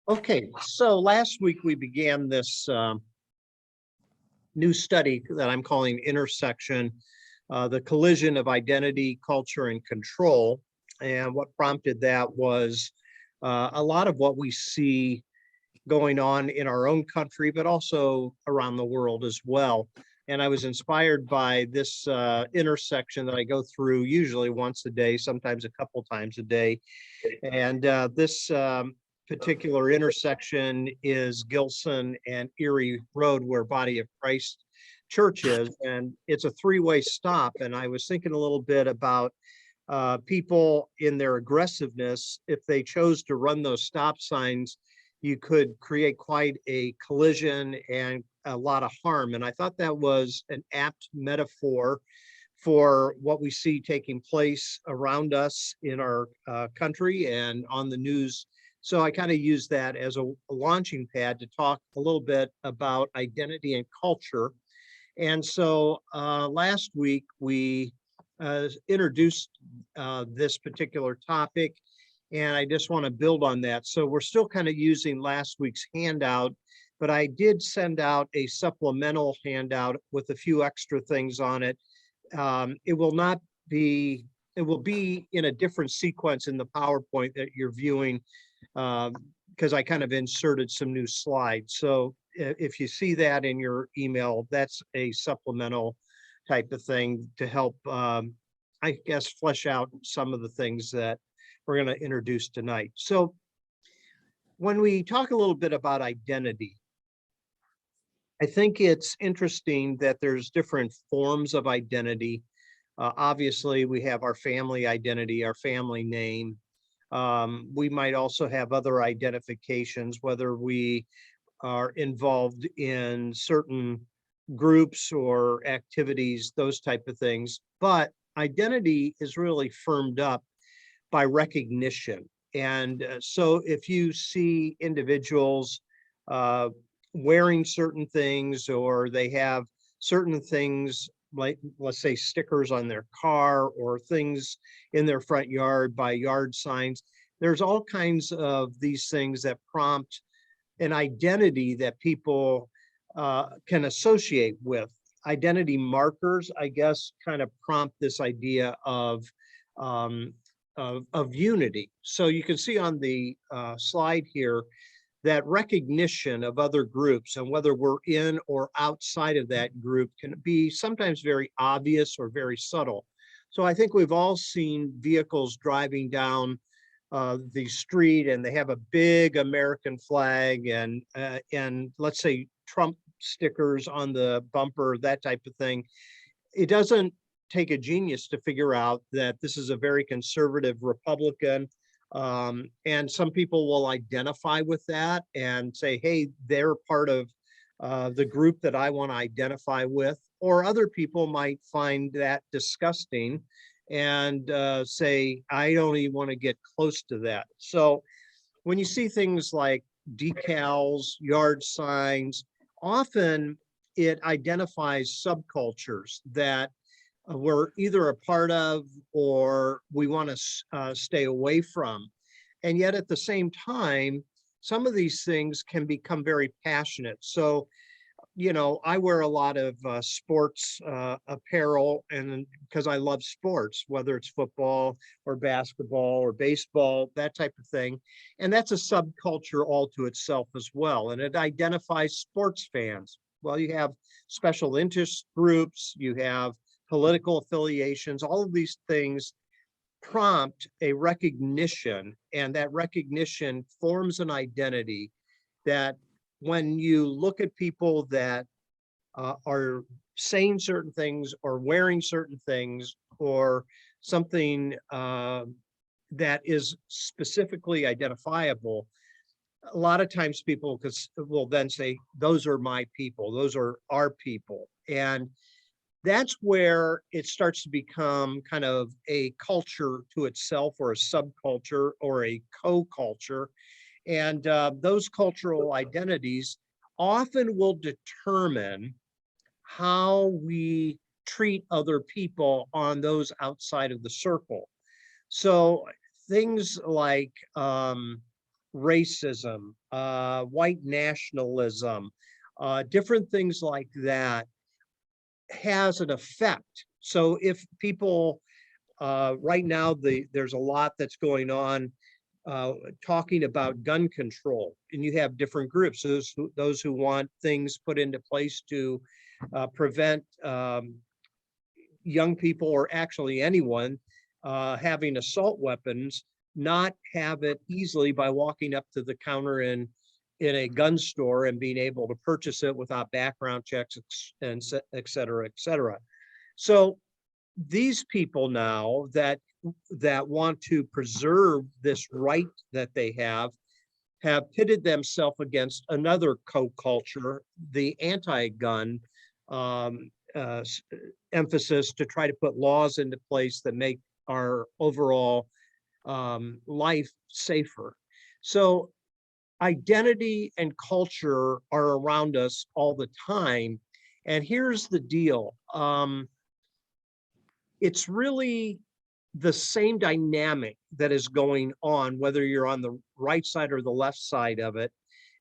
Okay, so last week we began this new study that I'm calling Intersection, the collision of identity, culture, and control. And what prompted that was a lot of what we see going on in our own country, but also around the world as well. And I was inspired by this intersection that I go through usually once a day, sometimes a couple times a day. And this particular intersection is Gilson and Erie Road, where Body of Christ Church is. And it's a three-way stop. And I was thinking a little bit about people in their aggressiveness. If they chose to run those stop signs, you could create quite a collision and a lot of harm. And I thought that was an apt metaphor for what we see taking place around us in our country and on the news. So I kind of use that as a launching pad to talk a little bit about identity and culture. And so last week we introduced this particular topic, and I just want to build on that. So we're still kind of using last week's handout, but I did send out a supplemental handout with a few extra things on it. It will not be, it will be in a different sequence in the PowerPoint that you're viewing, because I kind of inserted some new slides. So if you see that in your email, that's a supplemental type of thing to help, I guess, flesh out some of the things that we're going to introduce tonight. So when we talk a little bit about identity, I think it's interesting that there's different forms of identity. Obviously, we have our family identity, our family name. We might also have other identifications, whether we are involved in certain groups or activities, those type of things. But identity is really firmed up by recognition. And so if you see individuals wearing certain things, or they have certain things, like let's say stickers on their car or things in their front yard by yard signs, there's all kinds of these things that prompt an identity that people can associate with. Identity markers, I guess, kind of prompt this idea of unity. So you can see on the slide here that recognition of other groups, and whether we're in or outside of that group, can be sometimes very obvious or very subtle. So I think we've all seen vehicles driving down the street, and they have a big American flag and let's say Trump stickers on the bumper, that type of thing. It doesn't take a genius to figure out that this is a very conservative Republican. And some people will identify with that and say, hey, they're part of the group that I want to identify with. Or other people might find that disgusting and say, I don't even want to get close to that. So when you see things like decals, yard signs, often it identifies subcultures that we're either a part of or we want to stay away from. And yet at the same time, some of these things can become very passionate. So, you know, I wear a lot of sports apparel, and because I love sports, whether it's football or basketball or baseball, that type of thing. And that's a subculture all to itself as well. And it identifies sports fans. Well, you have special interest groups, you have political affiliations, all of these things prompt a recognition, and that recognition forms an identity that when you look at people that are saying certain things or wearing certain things or something that is specifically identifiable, a lot of times people will then say, those are my people, those are our people. And that's where it starts to become kind of a culture to itself, or a subculture, or a co-culture. And those cultural identities often will determine how we treat other people on those outside of the circle. So things like racism, white nationalism, different things like that has an effect. So if people, right now, there's a lot that's going on talking about gun control, and you have different groups. Those who want things put into place to prevent young people, or actually anyone, having assault weapons, not have it easily by walking up to the counter in a gun store and being able to purchase it without background checks, and et cetera, et cetera. So these people now that want to preserve this right that they have pitted themselves against another co-culture, the anti-gun emphasis, to try to put laws into place that make our overall life safer. So identity and culture are around us all the time. And here's the deal. It's really the same dynamic that is going on, whether you're on the right side or the left side of it.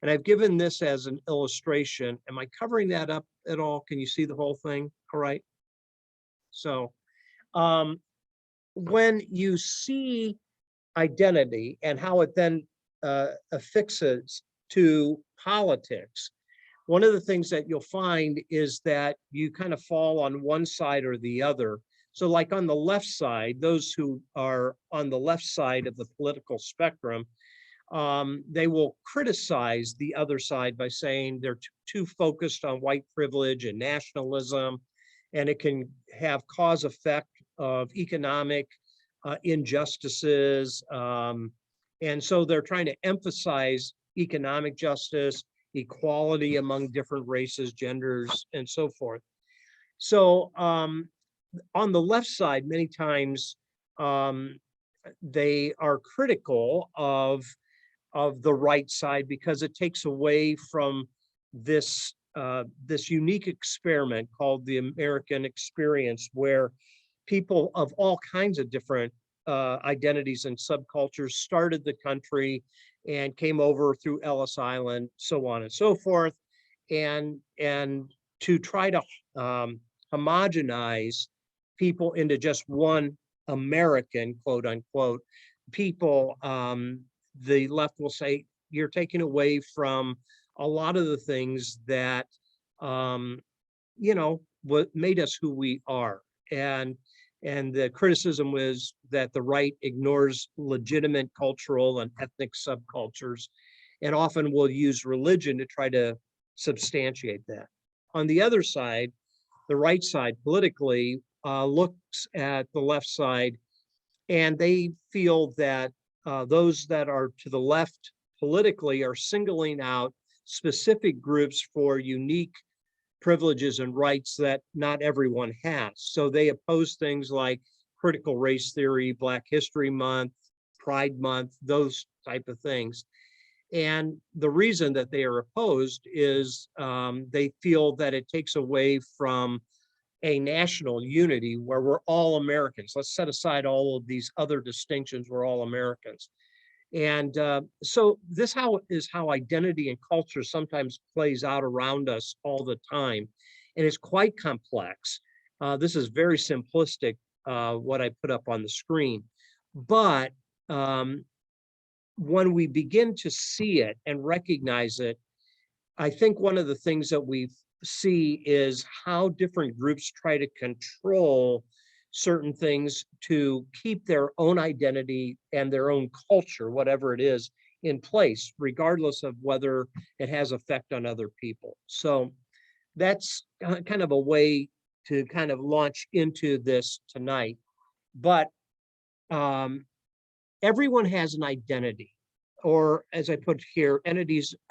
And I've given this as an illustration. Am I covering that up at all? Can you see the whole thing? All right. So when you see identity and how it then affixes to politics, one of the things that you'll find is that you kind of fall on one side or the other. So like on the left side, those who are on the left side of the political spectrum, they will criticize the other side by saying they're too focused on white privilege and nationalism, and it can have cause effect of economic injustices. And so they're trying to emphasize economic justice, equality among different races, genders, and so forth. So on the left side, many times they are critical of the right side because it takes away from this this unique experiment called the American experience, where people of all kinds of different identities and subcultures started the country and came over through Ellis Island, so on and so forth, and to try to homogenize people into just one American, quote unquote, people, the left will say, you're taking away from a lot of the things that, you know, what made us who we are. And the criticism was that the right ignores legitimate cultural and ethnic subcultures, and often will use religion to try to substantiate that. On the other side, the right side politically looks at the left side, and they feel that those that are to the left politically are singling out specific groups for unique privileges and rights that not everyone has. So they oppose things like critical race theory, Black History Month, Pride Month, those type of things. And the reason that they are opposed is they feel that it takes away from a national unity where we're all Americans. Let's set aside all of these other distinctions. We're all Americans. And so this is how identity and culture sometimes plays out around us all the time. And it's quite complex. This is very simplistic, what I put up on the screen. But when we begin to see it and recognize it, I think one of the things that we see is how different groups try to control certain things to keep their own identity and their own culture, whatever it is, in place, regardless of whether it has effect on other people. So that's kind of a way to kind of launch into this tonight. But everyone has an identity, or as I put here,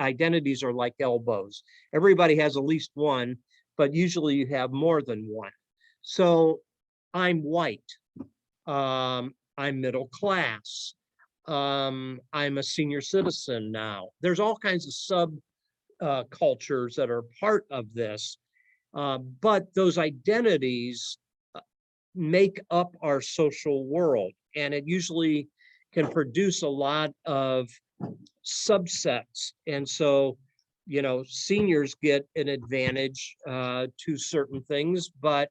identities are like elbows. Everybody has at least one, but usually you have more than one. So I'm white, I'm middle class, I'm a senior citizen now. There's all kinds of sub cultures that are part of this, but those identities make up our social world, and it usually can produce a lot of subsets. And so, seniors get an advantage to certain things, but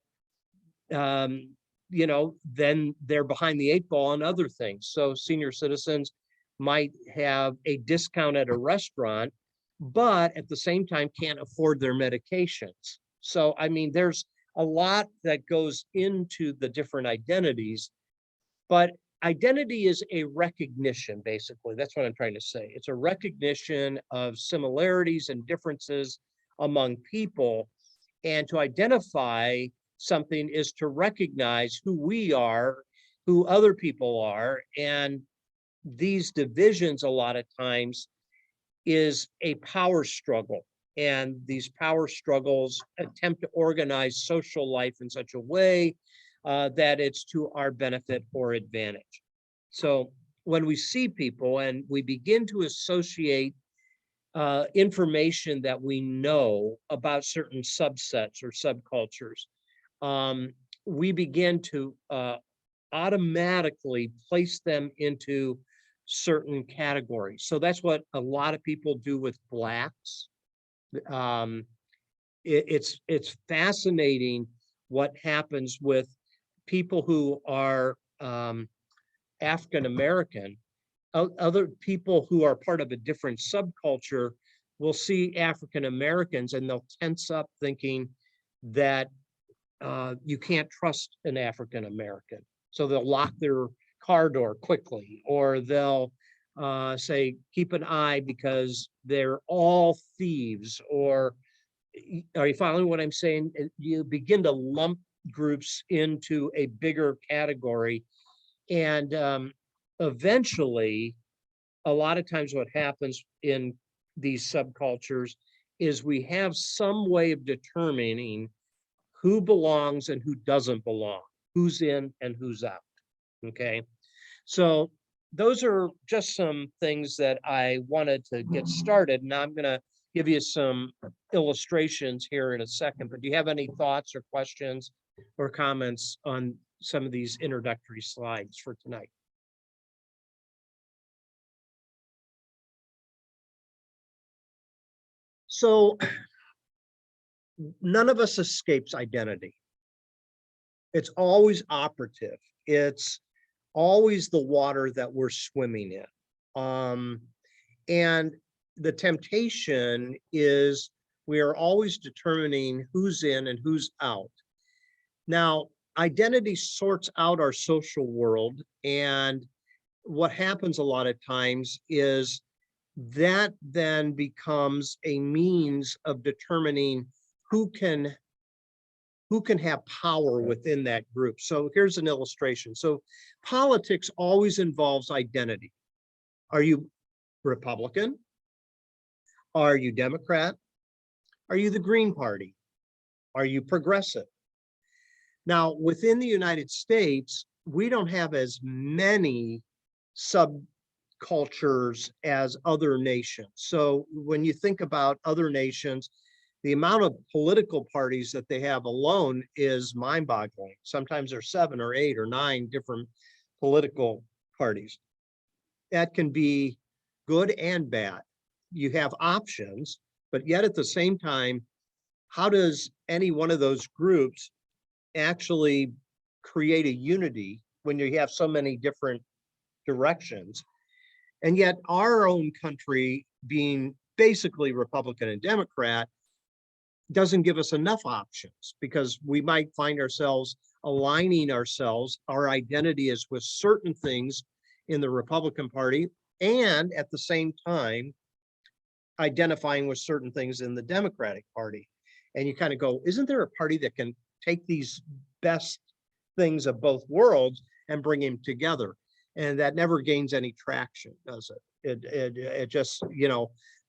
then they're behind the eight ball on other things. So senior citizens might have a discount at a restaurant, but at the same time can't afford their medications. So, I mean, there's a lot that goes into the different identities, but identity is a recognition, basically. That's what I'm trying to say. It's a recognition of similarities and differences among people. And to identify something is to recognize who we are, who other people are. And these divisions, a lot of times, is a power struggle. And these power struggles attempt to organize social life in such a way that it's to our benefit or advantage. So when we see people and we begin to associate information that we know about certain subsets or subcultures, we begin to automatically place them into certain categories. So that's what a lot of people do with Blacks. It's fascinating what happens with people who are African American. Other people who are part of a different subculture will see African Americans and they'll tense up thinking that you can't trust an African American. So they'll lock their car door quickly, or they'll say, keep an eye because they're all thieves. Or are you following what I'm saying? You begin to lump groups into a bigger category. And eventually, a lot of times what happens in these subcultures is we have some way of determining who belongs and who doesn't belong, who's in and who's out. Okay, so those are just some things that I wanted to get started. Now I'm going to give you some illustrations here in a second, but do you have any thoughts or questions or comments on some of these introductory slides for tonight? So none of us escapes identity. It's always operative. It's always the water that we're swimming in. And the temptation is we are always determining who's in and who's out. Now, identity sorts out our social world. And what happens a lot of times is that then becomes a means of determining who can have power within that group. So here's an illustration. So politics always involves identity. Are you Republican? Are you Democrat? Are you the Green Party? Are you progressive? Now, within the United States, we don't have as many subcultures as other nations. So when you think about other nations, the amount of political parties that they have alone is mind-boggling. Sometimes there's 7 or 8 or 9 different political parties. That can be good and bad. You have options, but yet at the same time, how does any one of those groups actually create a unity when you have so many different directions? And yet our own country, being basically Republican and Democrat, doesn't give us enough options, because we might find ourselves aligning ourselves, our identity is with certain things in the Republican Party, and at the same time identifying with certain things in the Democratic Party. And you kind of go, isn't there a party that can take these best things of both worlds and bring them together? And that never gains any traction, does it? It just,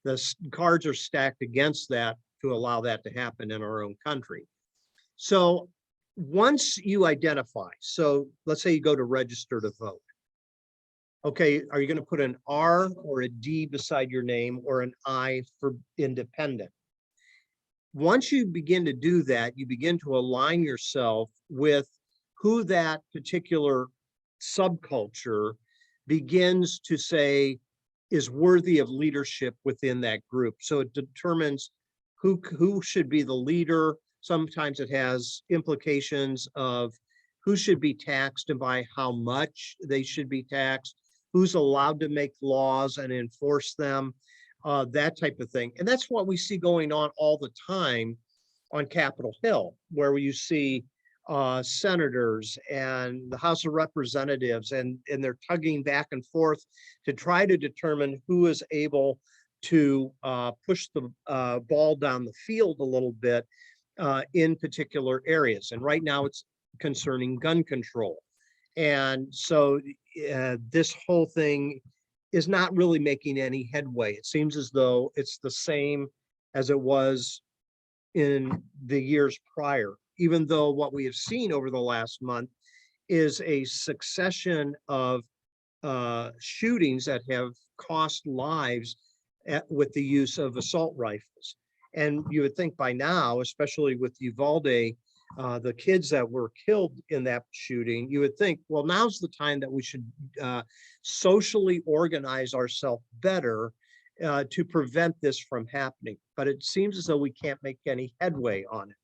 the cards are stacked against that to allow that to happen in our own country. So once you identify, so let's say you go to register to vote. Okay, are you going to put an R or a D beside your name, or an I for independent? Once you begin to do that, you begin to align yourself with who that particular subculture begins to say, is worthy of leadership within that group. So it determines who should be the leader. Sometimes it has implications of who should be taxed and by how much they should be taxed, who's allowed to make laws and enforce them, that type of thing. And that's what we see going on all the time on Capitol Hill, where you see senators and the House of Representatives, and they're tugging back and forth to try to determine who is able to push the ball down the field a little bit in particular areas. And right now it's concerning gun control. And so this whole thing is not really making any headway. It seems as though it's the same as it was in the years prior, even though what we have seen over the last month is a succession of shootings that have cost lives with the use of assault rifles. And you would think by now, especially with Uvalde, the kids that were killed in that shooting, you would think, well, now's the time that we should socially organize ourselves better to prevent this from happening. But it seems as though we can't make any headway on it.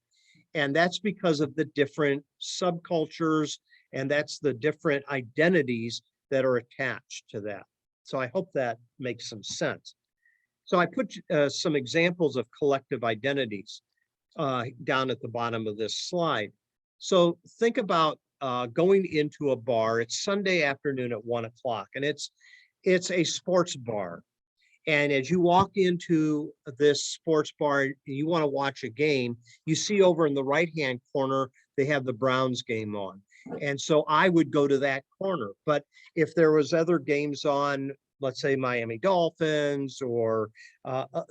And that's because of the different subcultures, and that's the different identities that are attached to that. So I hope that makes some sense. So I put some examples of collective identities down at the bottom of this slide. So think about going into a bar. It's Sunday afternoon at 1 o'clock, and it's a sports bar. And as you walk into this sports bar, you want to watch a game, you see over in the right-hand corner, they have the Browns game on. And so I would go to that corner. But if there was other games on, let's say Miami Dolphins or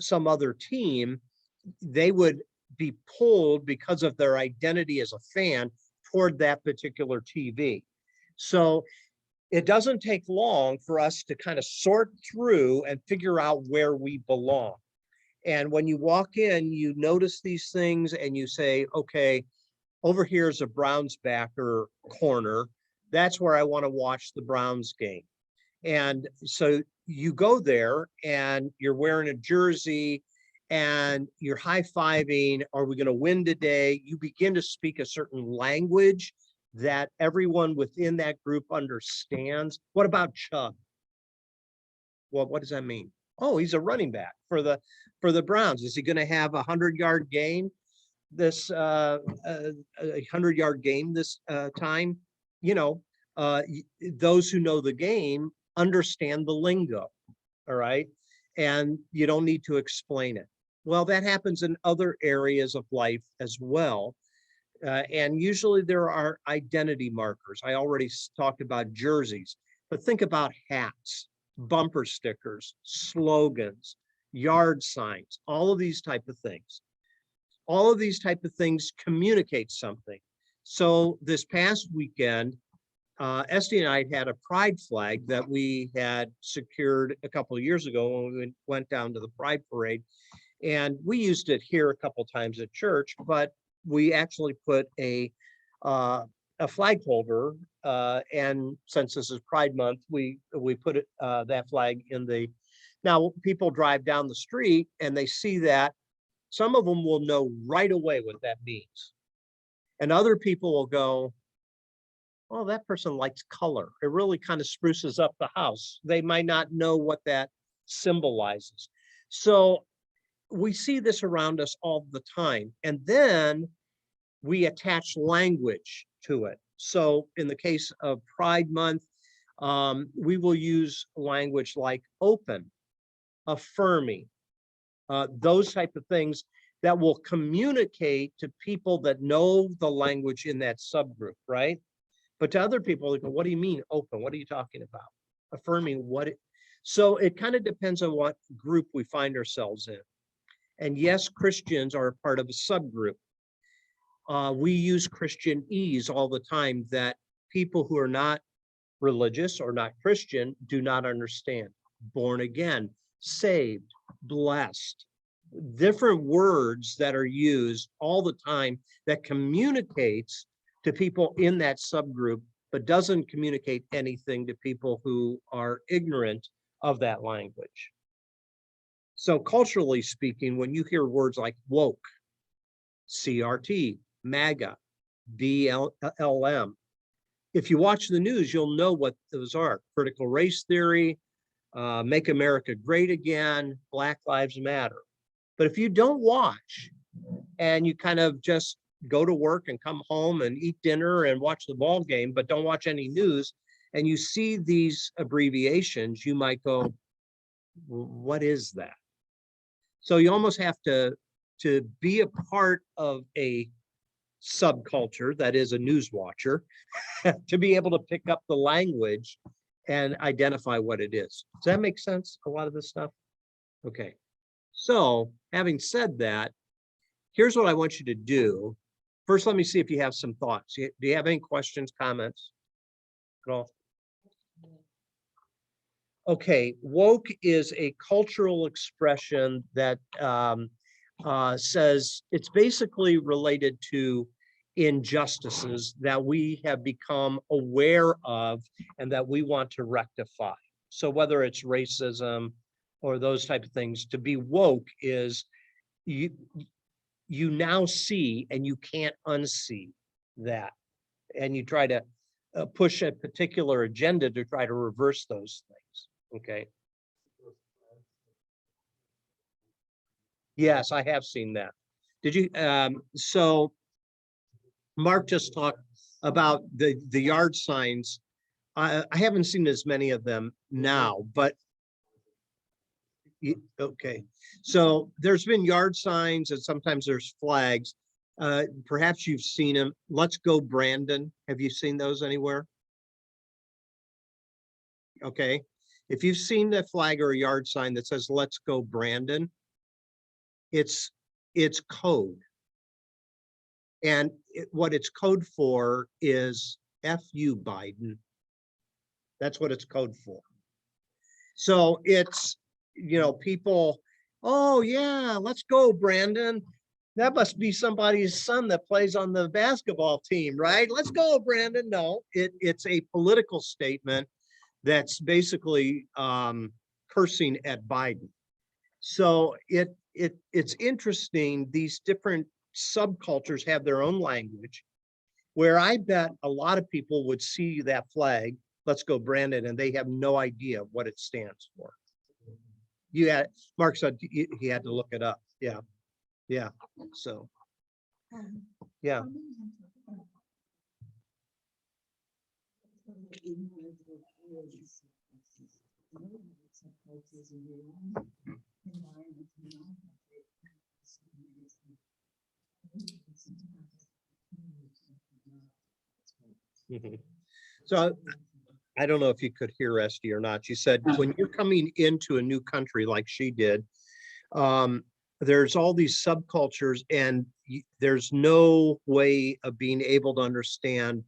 some other team, they would be pulled because of their identity as a fan toward that particular TV. So it doesn't take long for us to kind of sort through and figure out where we belong. And when you walk in, you notice these things and you say, okay, over here is a Browns backer corner. That's where I want to watch the Browns game. And so you go there and you're wearing a jersey and you're high-fiving, are we going to win today? You begin to speak a certain language that everyone within that group understands. What about Chubb? Well, what does that mean? Oh, he's a running back for the Browns. Is he going to have a 100-yard game this a 100-yard game this time? You know, those who know the game understand the lingo. All right, and you don't need to explain it. Well, that happens in other areas of life as well. And usually there are identity markers. I already talked about jerseys, but think about hats, bumper stickers, slogans, yard signs, all of these type of things. All of these type of things communicate something. So this past weekend, Esty and I had a pride flag that we had secured a couple of years ago when we went down to the pride parade. And we used it here a couple of times at church, but we actually put a flag holder, and since this is Pride Month, we put it, that flag in the. Now people drive down the street and they see that. Some of them will know right away what that means, and other people will go, "Oh, that person likes color. It really kind of spruces up the house." They might not know what that symbolizes. So we see this around us all the time. And then we attach language to it. So in the case of Pride Month, we will use language like open, affirming, those type of things that will communicate to people that know the language in that subgroup, right? But to other people, they go, what do you mean open? What are you talking about? Affirming what? So it kind of depends on what group we find ourselves in. And yes, Christians are a part of a subgroup. We use Christianese all the time that people who are not religious or not Christian do not understand. Born again, saved, blessed, different words that are used all the time that communicates to people in that subgroup, but doesn't communicate anything to people who are ignorant of that language. So culturally speaking, when you hear words like woke, CRT, MAGA, BLM, if you watch the news, you'll know what those are. Critical race theory, Make America Great Again, Black Lives Matter. But if you don't watch and you kind of just go to work and come home and eat dinner and watch the ball game, but don't watch any news, and you see these abbreviations, you might go, what is that? So you almost have to be a part of a subculture, that is a news watcher, to be able to pick up the language and identify what it is. Does that make sense, a lot of this stuff? Okay. So having said that, here's what I want you to do. First, let me see if you have some thoughts. Do you have any questions, comments at all? Okay, woke is a cultural expression that says it's basically related to injustices that we have become aware of and that we want to rectify. So whether it's racism or those type of things, to be woke is you now see and you can't unsee that. And you try to push a particular agenda to try to reverse those things. Okay. Yes, I have seen that. Did you? So Mark just talked about the yard signs. I haven't seen as many of them now, but okay. So there's been yard signs and sometimes there's flags. Perhaps you've seen them. Let's Go Brandon. Have you seen those anywhere? Okay. If you've seen the flag or a yard sign that says "Let's Go Brandon," it's code. And what it's code for is F you, Biden. That's what it's code for. So it's, people, oh yeah, let's go, Brandon. That must be somebody's son that plays on the basketball team, right? Let's go, Brandon. No, it's a political statement that's basically cursing at Biden. So it's interesting. These different subcultures have their own language, where I bet a lot of people would see that flag, "Let's Go Brandon," and they have no idea what it stands for. Mark said he had to look it up. Yeah. Yeah. So, yeah. So I don't know if you could hear Esty or not. She said, when you're coming into a new country like she did, there's all these subcultures and there's no way of being able to understand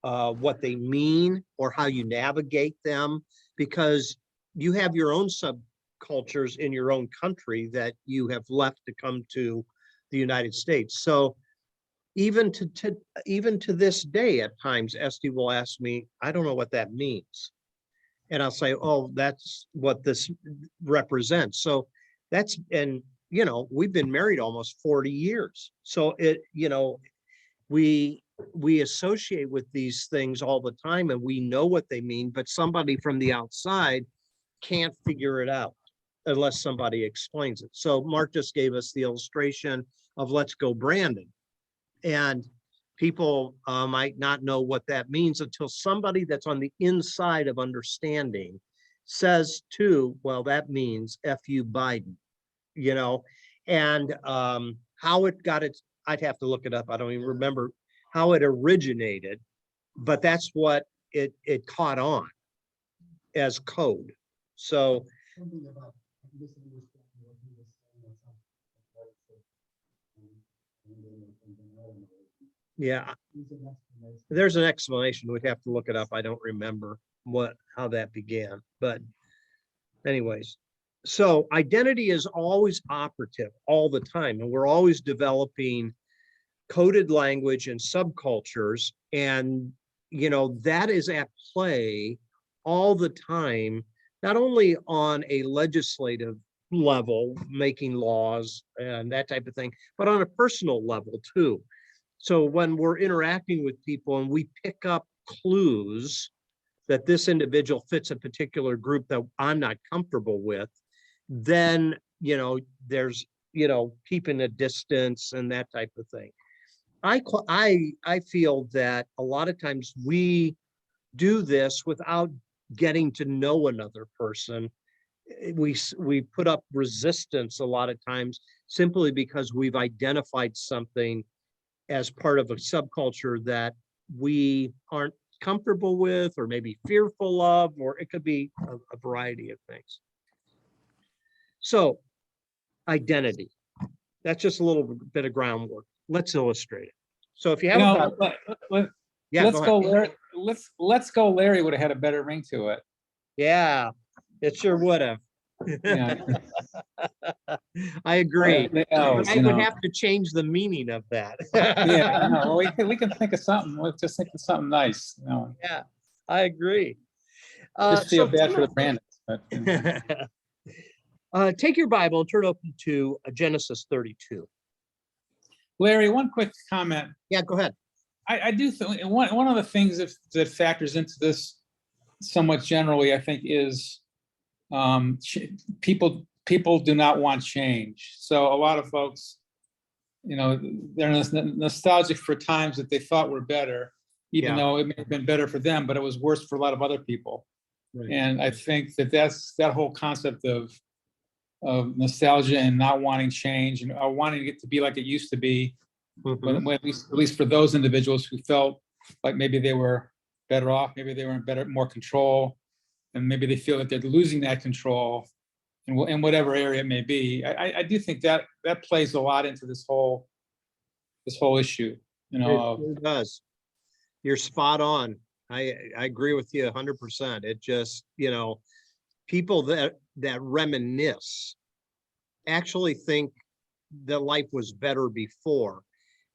what they mean or how you navigate them, because you have your own subcultures in your own country that you have left to come to the United States. So even to this day, at times, Esty will ask me, I don't know what that means. And I'll say, oh, that's what this represents. So that's, and, we've been married almost 40 years. So we associate with these things all the time and we know what they mean, but somebody from the outside can't figure it out unless somebody explains it. So Mark just gave us the illustration of "Let's Go Brandon." And people might not know what that means until somebody that's on the inside of understanding says too, well, that means F you, Biden, and how it got its, I'd have to look it up. I don't even remember how it originated, but that's what it caught on as code. So yeah, there's an explanation. We'd have to look it up. I don't remember how that began, but anyways, so identity is always operative all the time, and we're always developing coded language and subcultures, and that is at play all the time not only on a legislative level, making laws and that type of thing, but on a personal level too. So when we're interacting with people and we pick up clues that this individual fits a particular group that I'm not comfortable with, then, there's, keeping a distance and that type of thing. I feel that a lot of times we do this without getting to know another person. We put up resistance a lot of times simply because we've identified something as part of a subculture that we aren't comfortable with, or maybe fearful of, or it could be a variety of things. So, identity. That's just a little bit of groundwork. Let's illustrate it. So if you have let's go Larry. Let's go Larry would have had a better ring to it. Yeah, it sure would have. Yeah. I agree. Else, I would have to change the meaning of that. Yeah, no, well, we can think of something. Let's just think of something nice. Yeah, I agree. Just feel bad for the brand. But, take your Bible and turn open to Genesis 32. Larry, one quick comment. Yeah, go ahead. I do think one of the things that factors into this somewhat generally, I think, is people do not want change. So a lot of folks, they're nostalgic for times that they thought were better, even though it may have been better for them, but it was worse for a lot of other people. Right. And I think that's that whole concept of nostalgia and not wanting change and wanting it to be like it used to be. Mm-hmm. When at least for those individuals who felt like maybe they were better off, maybe they were in more control, and maybe they feel that they're losing that control in whatever area it may be. I do think that plays a lot into this whole issue. It does. You're spot on. I agree with you 100%. It just, people that reminisce actually think that life was better before.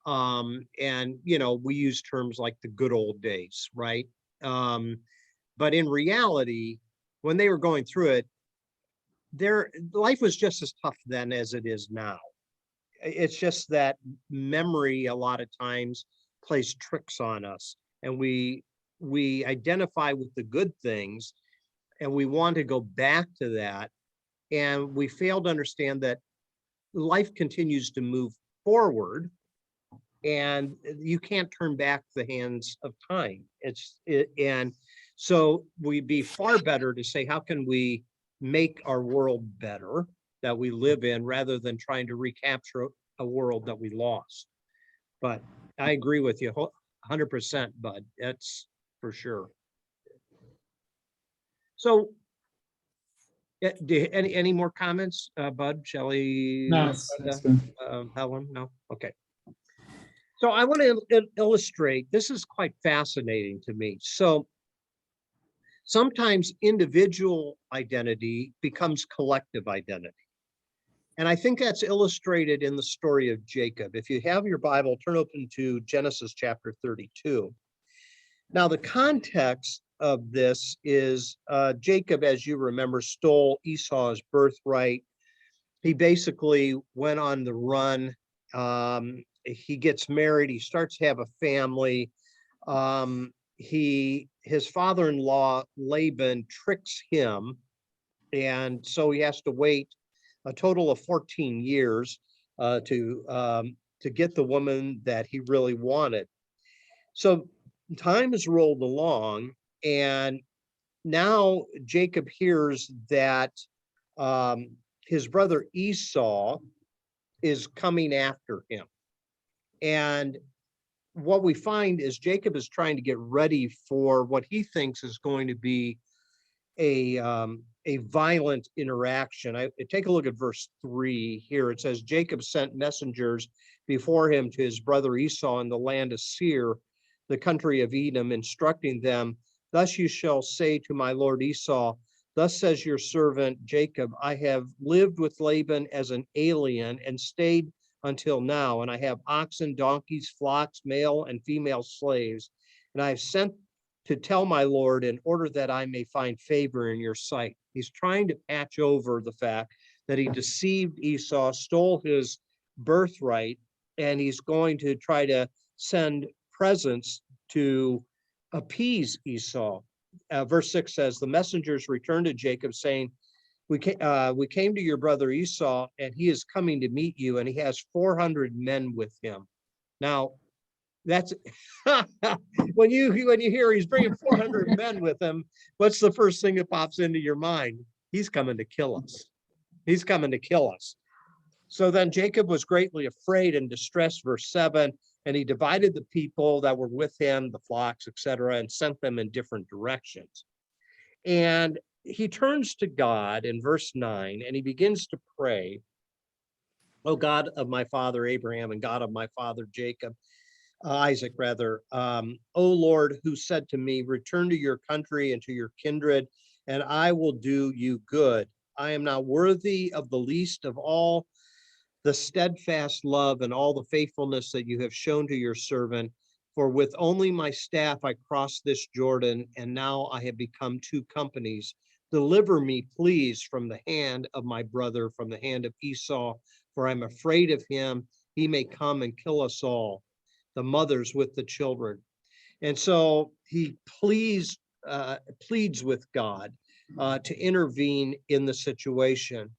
And, we use terms like the good old days, right? But in reality, when they were going through it, their life was just as tough then as it is now. It's just that memory a lot of times plays tricks on us, and we identify with the good things and we want to go back to that, and we fail to understand that life continues to move forward and you can't turn back the hands of time. And so we'd be far better to say, how can we make our world better that we live in, rather than trying to recapture a world that we lost. But I agree with you 100%, Bud. That's for sure. So any more comments, Bud, Shelley? No, Helen? No? Okay. So I want to illustrate, this is quite fascinating to me. So sometimes individual identity becomes collective identity. And I think that's illustrated in the story of Jacob. If you have your Bible, turn open to Genesis chapter 32. Now, the context of this is Jacob, as you remember, stole Esau's birthright. He basically went on the run. He gets married. He starts to have a family. His father-in-law, Laban, tricks him. And so he has to wait a total of 14 years to get the woman that he really wanted. So time has rolled along, and now Jacob hears that his brother Esau is coming after him. And what we find is Jacob is trying to get ready for what he thinks is going to be a violent interaction. Take a look at verse 3 here. It says, Jacob sent messengers before him to his brother Esau in the land of Seir, the country of Edom, instructing them, thus you shall say to my lord Esau, thus says your servant Jacob, I have lived with Laban as an alien and stayed until now, and I have oxen, donkeys, flocks, male and female slaves, and I have sent to tell my Lord in order that I may find favor in your sight. He's trying to patch over the fact that he deceived Esau, stole his birthright, and he's going to try to send presents to appease Esau. Verse 6 says, the messengers returned to Jacob saying, we came to your brother Esau, and he is coming to meet you, and he has 400 men with him. Now, that's when you hear he's bringing 400 men with him, what's the first thing that pops into your mind? He's coming to kill us. He's coming to kill us. So then Jacob was greatly afraid and distressed, verse 7, and he divided the people that were with him, the flocks, etc., and sent them in different directions. And he turns to God in verse 9, and he begins to pray, "O God of my father Abraham and God of my father Jacob, Isaac rather, O Lord, who said to me, return to your country and to your kindred, and I will do you good. I am not worthy of the least of all the steadfast love and all the faithfulness that you have shown to your servant. For with only my staff I crossed this Jordan, and now I have become two companies. Deliver me, please, from the hand of my brother, from the hand of Esau, for I'm afraid of him. He may come and kill us all, the mothers with the children." And so he pleads with God to intervene in the situation.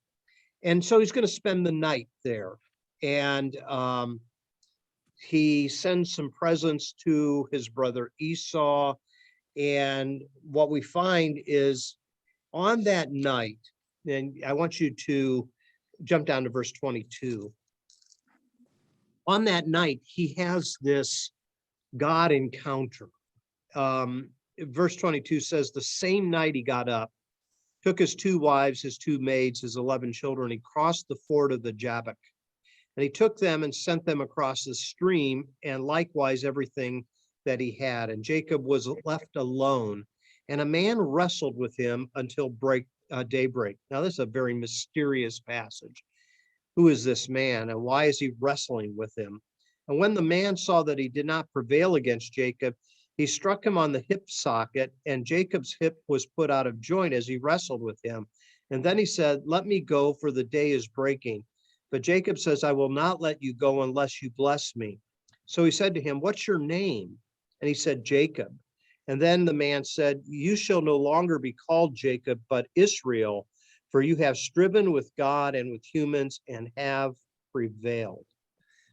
And so he's going to spend the night there. And he sends some presents to his brother Esau. And what we find is on that night, and I want you to jump down to verse 22. On that night, he has this God encounter. Verse 22 says, the same night he got up, took his two wives, his two maids, his 11 children. He crossed the ford of the Jabbok, and he took them and sent them across the stream, and likewise everything that he had. And Jacob was left alone, and a man wrestled with him until daybreak. Now, this is a very mysterious passage. Who is this man, and why is he wrestling with him? And when the man saw that he did not prevail against Jacob, he struck him on the hip socket, and Jacob's hip was put out of joint as he wrestled with him. And then he said, let me go, for the day is breaking. But Jacob says, I will not let you go unless you bless me. So he said to him, what's your name? And he said, Jacob. And then the man said, you shall no longer be called Jacob, but Israel, for you have striven with God and with humans and have prevailed.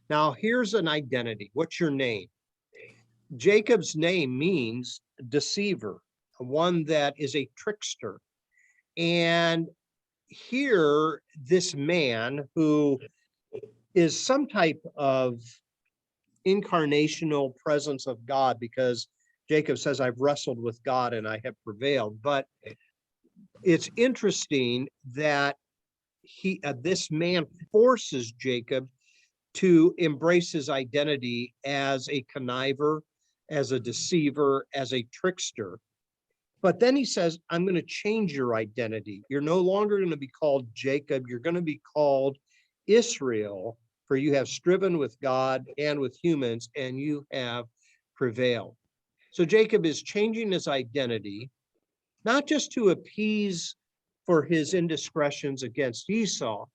Now, here's an identity. What's your name? Jacob's name means deceiver, one that is a trickster. And here, this man who is some type of incarnational presence of God, because Jacob says, I've wrestled with God and I have prevailed. But it's interesting that this man forces Jacob to embrace his identity as a conniver, as a deceiver, as a trickster. But then he says, I'm going to change your identity. You're no longer going to be called Jacob. You're going to be called Israel, for you have striven with God and with humans, and you have prevailed. So Jacob is changing his identity, not just to appease for his indiscretions against Esau,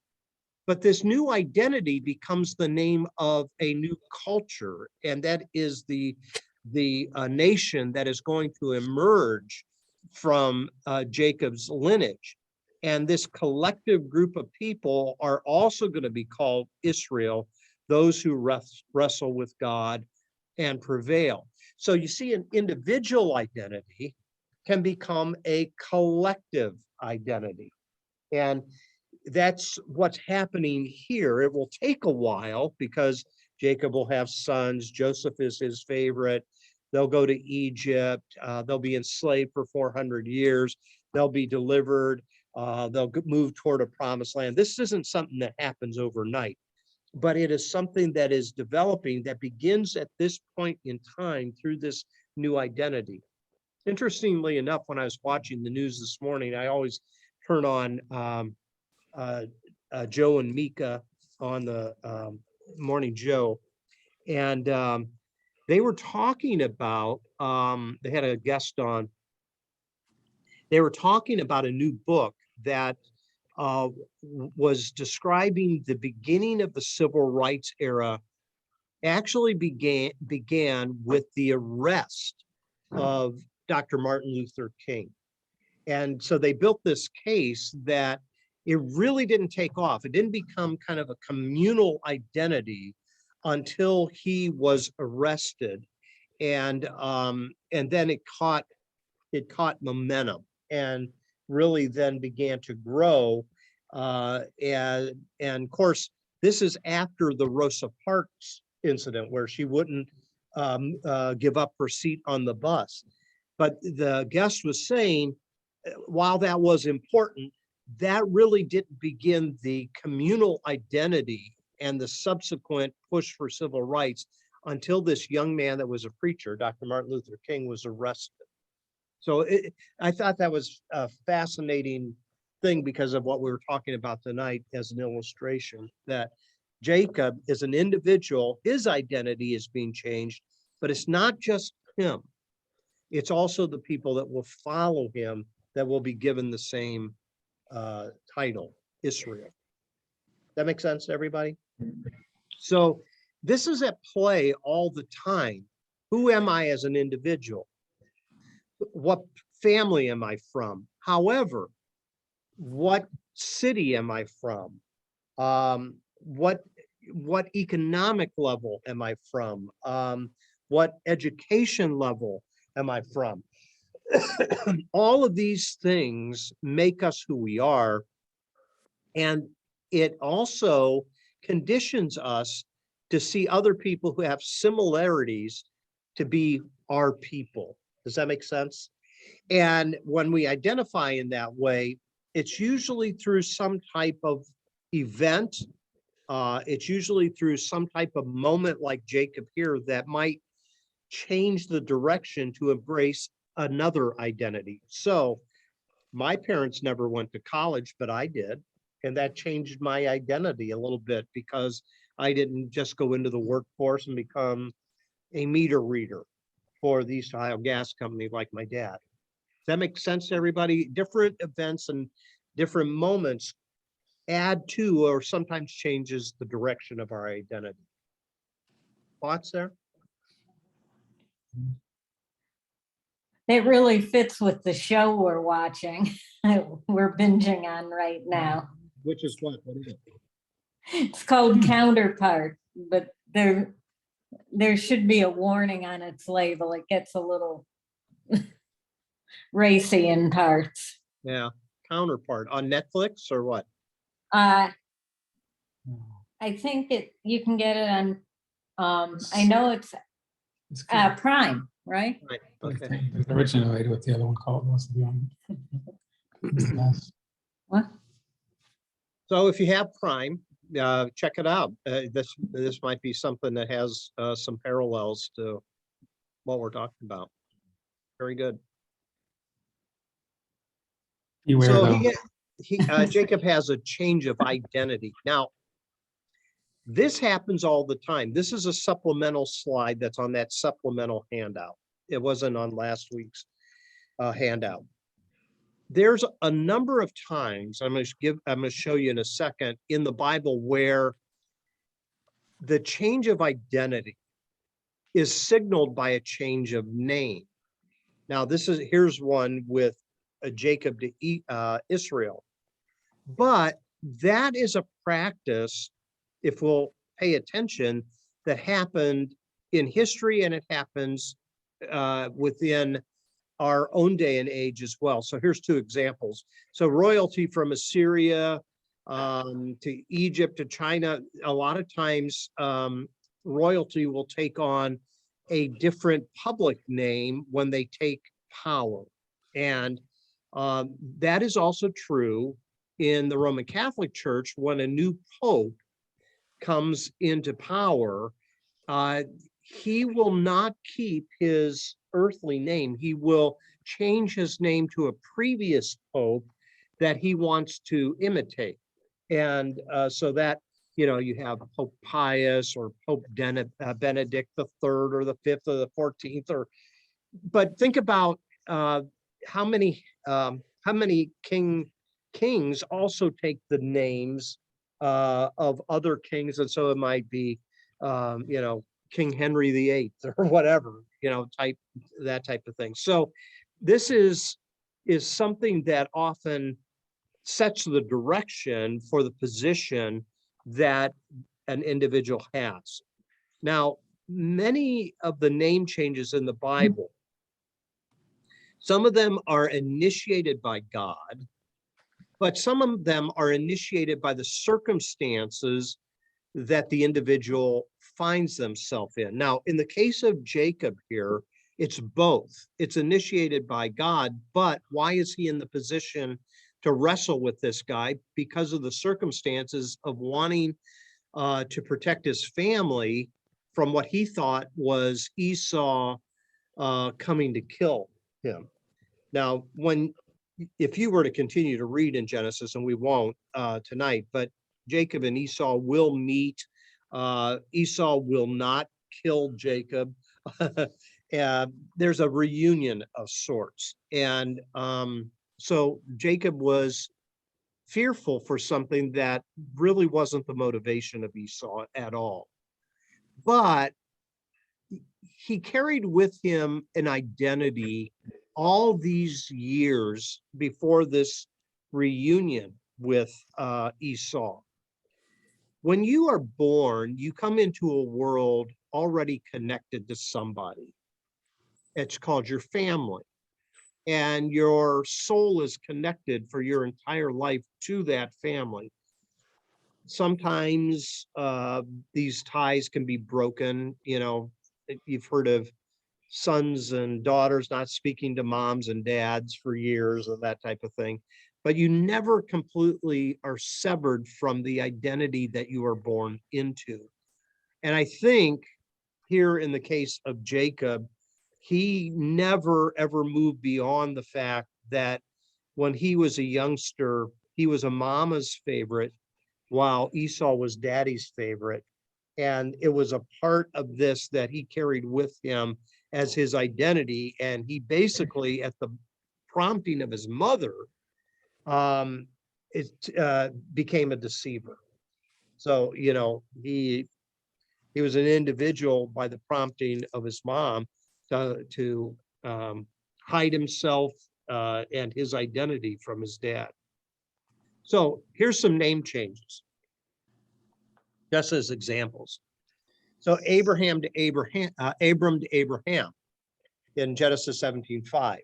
but this new identity becomes the name of a new culture, and that is the nation that is going to emerge from Jacob's lineage. And this collective group of people are also going to be called Israel, those who wrestle with God and prevail. So you see, an individual identity can become a collective identity. And that's what's happening here. It will take a while because Jacob will have sons. Joseph is his favorite. They'll go to Egypt. They'll be enslaved for 400 years. They'll be delivered. They'll move toward a promised land. This isn't something that happens overnight, but it is something that is developing that begins at this point in time through this new identity. Interestingly enough, when I was watching the news this morning, I always turn on Joe and Mika on the Morning Joe. And they were talking about, they had a guest on, they were talking about a new book that was describing the beginning of the civil rights era. Actually began with the arrest of Dr. Martin Luther King. And so they built this case that it really didn't take off. It didn't become kind of a communal identity until he was arrested. And then it caught momentum and really then began to grow. And of course, this is after the Rosa Parks incident where she wouldn't give up her seat on the bus. But the guest was saying, while that was important, that really didn't begin the communal identity and the subsequent push for civil rights until this young man that was a preacher, Dr. Martin Luther King, was arrested. So I thought that was a fascinating thing because of what we were talking about tonight as an illustration, that Jacob is an individual, his identity is being changed, but it's not just him. It's also the people that will follow him that will be given the same title, Israel. That makes sense to everybody? So this is at play all the time. Who am I as an individual? What family am I from? However, what city am I from? What economic level am I from? What education level am I from? All of these things make us who we are. And it also conditions us to see other people who have similarities to be our people. Does that make sense? And when we identify in that way, it's usually through some type of event. It's usually through some type of moment like Jacob here that might change the direction to embrace another identity. So my parents never went to college, but I did. And that changed my identity a little bit because I didn't just go into the workforce and become a meter reader for the East Ohio Gas Company like my dad. Does that make sense to everybody? Different events and different moments add to or sometimes changes the direction of our identity. Thoughts there? It really fits with the show we're watching. We're binging on right now. Which is what? What is it? It's called Counterpart, but there should be a warning on its label. It gets a little racy in parts. Yeah, Counterpart on Netflix or what? I think you can get it on. I know it's Prime, right? Right. Okay. Originally, what the other one called was to be on. What? So if you have Prime, check it out. This might be something that has some parallels to what we're talking about. Very good. So Jacob has a change of identity. Now, this happens all the time. This is a supplemental slide that's on that supplemental handout. It wasn't on last week's handout. There's a number of times, I'm going to show you in a second, in the Bible where the change of identity is signaled by a change of name. Now, here's one with Jacob to Israel. But that is a practice, if we'll pay attention, that happened in history, and it happens within our own day and age as well. So here's two examples. So royalty from Assyria to Egypt to China, a lot of times royalty will take on a different public name when they take power. And that is also true in the Roman Catholic Church. When a new pope comes into power, he will not keep his earthly name. He will change his name to a previous pope that he wants to imitate. And so that you have Pope Pius or Pope Benedict the third or the fifth or the 14th, but think about how many kings also take the names of other kings, and so it might be King Henry VIII or whatever, that type of thing. So this is something that often sets the direction for the position that an individual has. Now, many of the name changes in the Bible, some of them are initiated by God, but some of them are initiated by the circumstances that the individual finds themselves in. Now, in the case of Jacob here, it's both. It's initiated by God, but why is he in the position to wrestle with this guy? Because of the circumstances of wanting to protect his family from what he thought was Esau coming to kill him. Now, if you were to continue to read in Genesis, and we won't tonight, but Jacob and Esau will meet. Esau will not kill Jacob. There's a reunion of sorts. And so Jacob was fearful for something that really wasn't the motivation of Esau at all. But he carried with him an identity all these years before this reunion with Esau. When you are born, you come into a world already connected to somebody. It's called your family. And your soul is connected for your entire life to that family. Sometimes these ties can be broken. You've heard of sons and daughters not speaking to moms and dads for years and that type of thing. But you never completely are severed from the identity that you are born into. And I think here in the case of Jacob, he never ever moved beyond the fact that when he was a youngster, he was a mama's favorite while Esau was daddy's favorite. And it was a part of this that he carried with him as his identity. And he basically, at the prompting of his mother, it became a deceiver. So, he was an individual by the prompting of his mom to hide himself and his identity from his dad. So here's some name changes, just as examples. So Abram to Abraham in Genesis 17:5.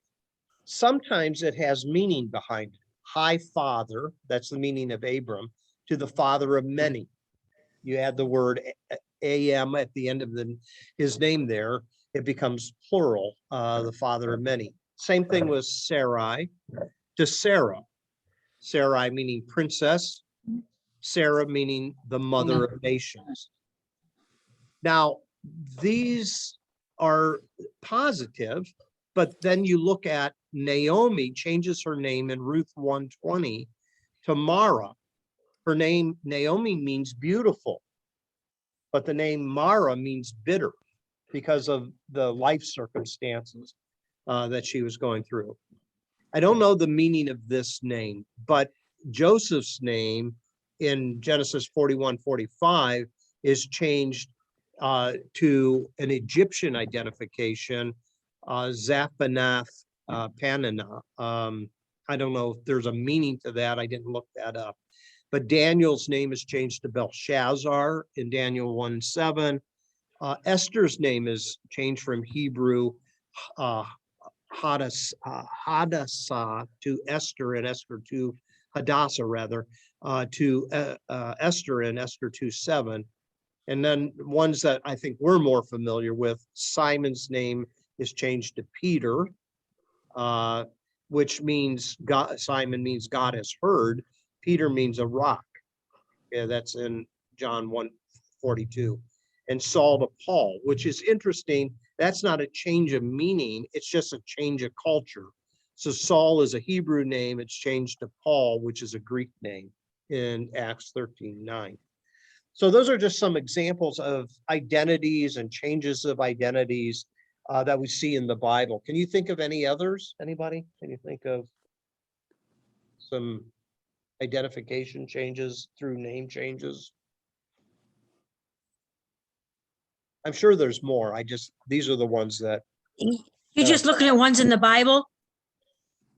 Sometimes it has meaning behind it. High father, that's the meaning of Abram, to the father of many. You add the word am at the end of his name there, it becomes plural, the father of many. Same thing with Sarai to Sarah. Sarai meaning princess, Sarah meaning the mother of nations. Now, these are positive, but then you look at Naomi changes her name in Ruth 1:20 to Mara. Her name, Naomi, means beautiful, but the name Mara means bitter because of the life circumstances that she was going through. I don't know the meaning of this name, but Joseph's name in Genesis 41:45 is changed to an Egyptian identification, Zaphanath Panana. I don't know if there's a meaning to that. I didn't look that up. But Daniel's name is changed to Belshazzar in Daniel 1:7. Esther's name is changed from Hebrew Hadassah to Esther, and Esther to Hadassah rather, to Esther in Esther 2:7. And then ones that I think we're more familiar with, Simon's name is changed to Peter, which means God. Simon means God has heard. Peter means a rock. Yeah, that's in John 1:42. And Saul to Paul, which is interesting. That's not a change of meaning. It's just a change of culture. So Saul is a Hebrew name. It's changed to Paul, which is a Greek name in Acts 13:9. So those are just some examples of identities and changes of identities that we see in the Bible. Can you think of any others? Anybody? Can you think of some identification changes through name changes? I'm sure there's more. These are the ones that, You're just looking at ones in the Bible?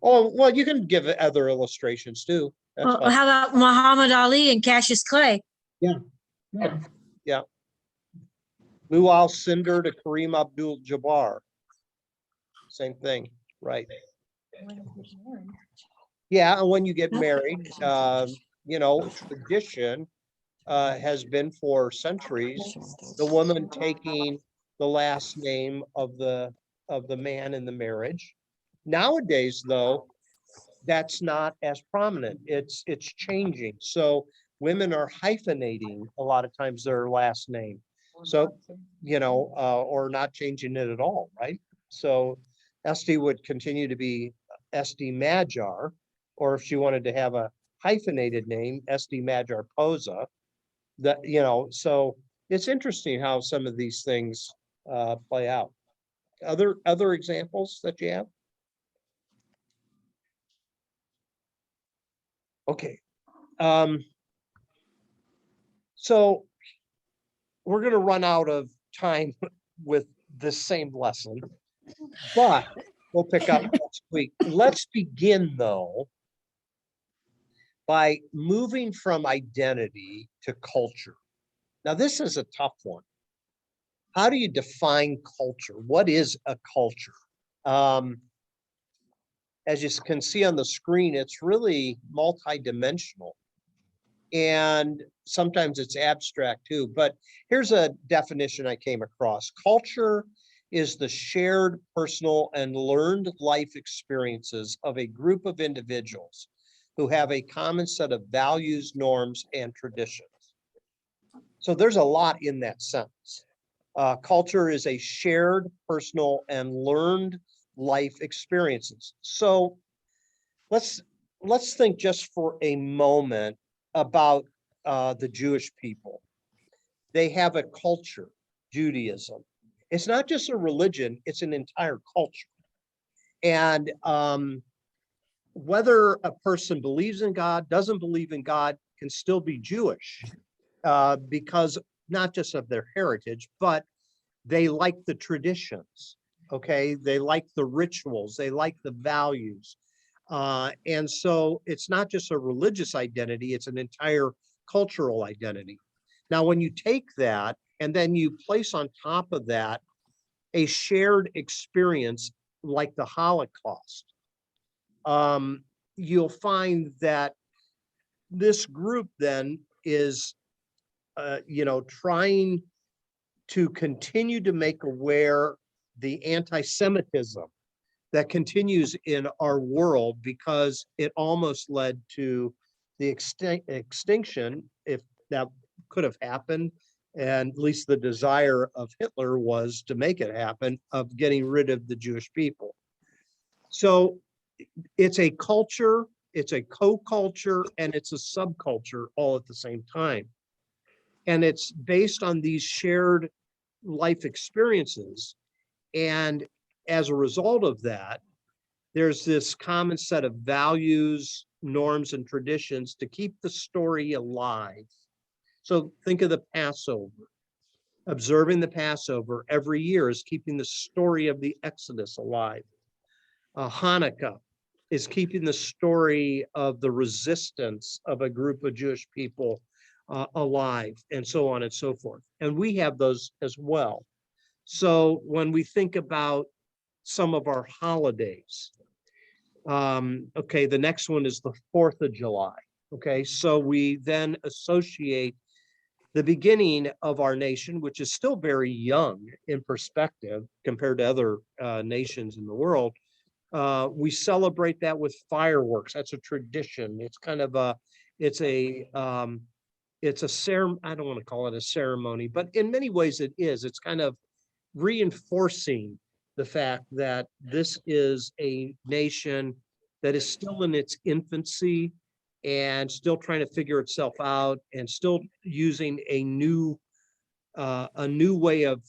oh, well, you can give other illustrations too. That's Well, fine. how about Muhammad Ali and Cassius Clay? Yeah. Lual Cinder to Kareem Abdul-Jabbar. Same thing, right? Yeah, and when you get married, tradition has been for centuries the woman taking the last name of the man in the marriage. Nowadays, though, that's not as prominent. It's changing. So women are hyphenating a lot of times their last name. So, or not changing it at all, right? So Esty would continue to be Esty Magyar, or if she wanted to have a hyphenated name, Esty Magyar Posa. So it's interesting how some of these things play out. Other examples that you have? Okay. So we're going to run out of time with this same lesson, but we'll pick up next week. Let's begin, though, by moving from identity to culture. Now, this is a tough one. How do you define culture? What is a culture? As you can see on the screen, it's really multidimensional. And sometimes it's abstract too, but here's a definition I came across. Culture is the shared personal and learned life experiences of a group of individuals who have a common set of values, norms, and traditions. So there's a lot in that sentence. Culture is a shared personal and learned life experiences. So let's think just for a moment about the Jewish people. They have a culture, Judaism. It's not just a religion, it's an entire culture. And whether a person believes in God, doesn't believe in God, can still be Jewish because not just of their heritage, but they like the traditions, okay? They like the rituals, they like the values. And so it's not just a religious identity, it's an entire cultural identity. Now, when you take that and then you place on top of that a shared experience like the Holocaust, you'll find that this group then is, trying to continue to make aware the anti-Semitism that continues in our world because it almost led to the extinction, if that could have happened, and at least the desire of Hitler was to make it happen, of getting rid of the Jewish people. So it's a culture, it's a co-culture, and it's a subculture all at the same time. And it's based on these shared life experiences. And as a result of that, there's this common set of values, norms, and traditions to keep the story alive. So think of the Passover. Observing the Passover every year is keeping the story of the Exodus alive. Hanukkah is keeping the story of the resistance of a group of Jewish people alive, and so on and so forth. And we have those as well. So when we think about some of our holidays, okay, the next one is the 4th of July. Okay, so we then associate the beginning of our nation, which is still very young in perspective compared to other nations in the world. We celebrate that with fireworks. That's a tradition. It's kind of it's a ceremony. I don't want to call it a ceremony, but in many ways it is. It's kind of reinforcing the fact that this is a nation that is still in its infancy, and still trying to figure itself out and still using a new way of